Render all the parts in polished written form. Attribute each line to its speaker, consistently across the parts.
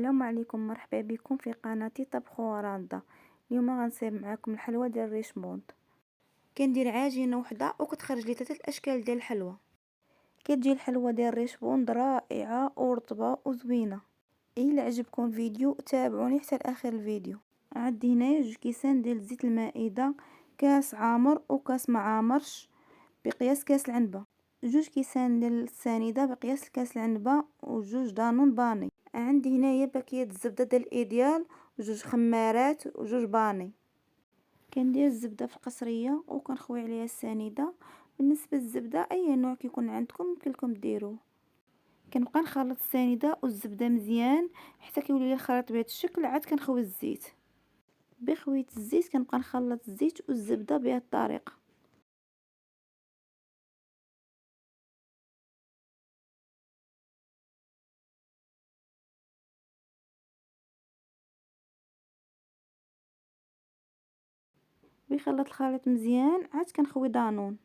Speaker 1: السلام عليكم، مرحبا بكم في قناتي طبخ ورده. اليوم غنصايب معكم الحلوى ديال الريشموند. كندير عجينه وحده وكتخرج لي 3 اشكال ديال الحلوى. كتجي الحلوى ديال الريشموند رائعه ورطبه وزوينه. الا عجبكم الفيديو تابعوني حتى لاخر الفيديو. عندي هنايا 2 كيسان ديال زيت المائده، كاس عامر وكاس ما عامرش بقياس كاس العنبه، 2 كيسان ديال السنيده بقياس كاس العنبه، وجوج دانون باني. عندي هنايا باكية الزبدة ديال الايديال، وجوج خمارات وجوج باني. كندير الزبدة في القصرية وكنخوي عليها السنيدة. بالنسبة للزبدة اي نوع كيكون عندكم يمكن لكم ديروه. كنبقى نخلط السنيدة والزبدة مزيان حتى كيولي لي الخليط بهذا الشكل. عاد كنخوي الزيت. بخوية الزيت كنبقى نخلط الزيت والزبدة بهذه الطريقة. بيخلط الخليط مزيان عاد كنخوي دانون.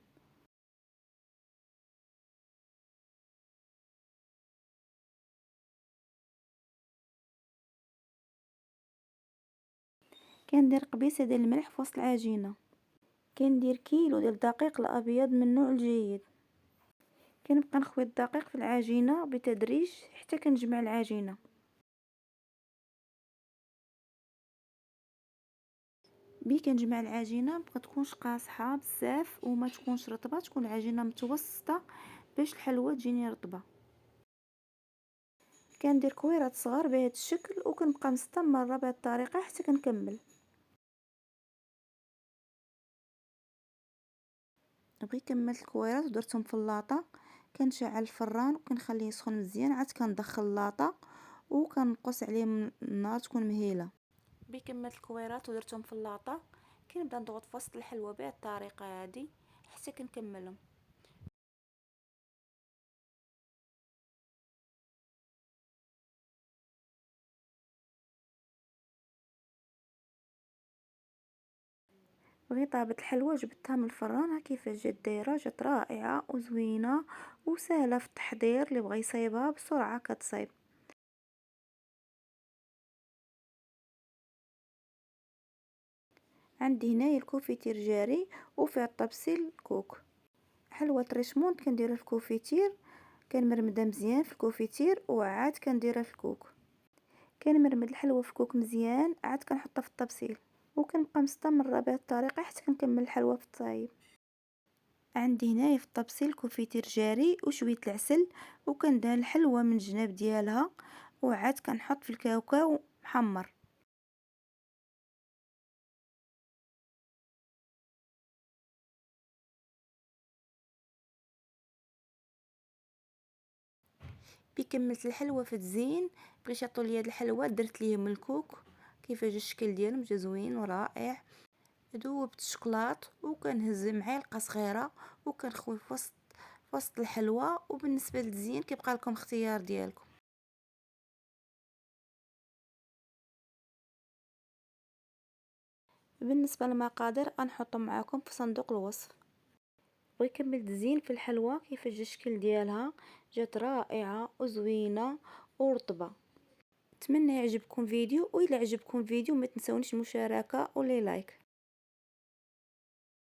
Speaker 1: كندير قبيصه ديال الملح في وسط العجينه. كندير كيلو ديال الدقيق الابيض من النوع الجيد. كنبقى نخوي الدقيق في العجينه بتدريج حتى كنجمع العجينه. كنجمع العجينه ما تكونش قاصحه بزاف وما تكونش رطبه، تكون العجينه متوسطه باش الحلوى تجيني رطبه. كندير كويرات صغار بهذا الشكل وكنبقى مستمره بهذه الطريقه حتى كنكمل. بغيت كملت الكويرات ودرتهم في اللاطه. كنشعل الفران وكنخليه يسخن مزيان. عاد كندخل اللاطه وكنقص عليه من النار تكون مهيله. كملت الكويرات ودرتهم في اللاطه. كنبدا نضغط في وسط الحلوى بهذه الطريقه هذه حتى كنكملهم. بغيت طابت الحلوى جبدتها من الفران. ها كيفاش جات دايره، جات رائعه وزوينه وسهله في التحضير. اللي بغى يصايبها بسرعه كتصايب. عندي هنايا الكوفيتير جاري وفيه الطبسيل كوك. حلوى ريشموند كنديرها في الكوفيتير. كنمرمدها مزيان في الكوفيتير وعاد كنديرها في الكوك. كنمرمد الحلوى في الكوك مزيان عاد كنحطها في الطبسيل وكنبقى مستمره بهذه الطريقه حتى كنكمل الحلوى في الطايب. عندي هنايا في الطبسيل كوفيتير جاري وشويه العسل وكندهن الحلوى من الجناب ديالها وعاد كنحط في الكاوكاو محمر. كملت الحلوى في التزيين. بغيت يعطوا لي هاد الحلوى درت ليهم الكوك. كيفاش الشكل ديالهم جا زوين ورائع. ذوبت الشكلاط وكنهز معلقه صغيره وكنخوي في وسط الحلوى. وبالنسبه للتزيين كيبقى لكم اختيار ديالكم. بالنسبه للمقادير غنحطهم معكم في صندوق الوصف. ويكمل تزيين في الحلوى. كيفاش جا الشكل ديالها، جات رائعه وزوينه ورطبه. نتمنى يعجبكم فيديو، والى عجبكم فيديو ما تنسونيش المشاركه ولي لايك.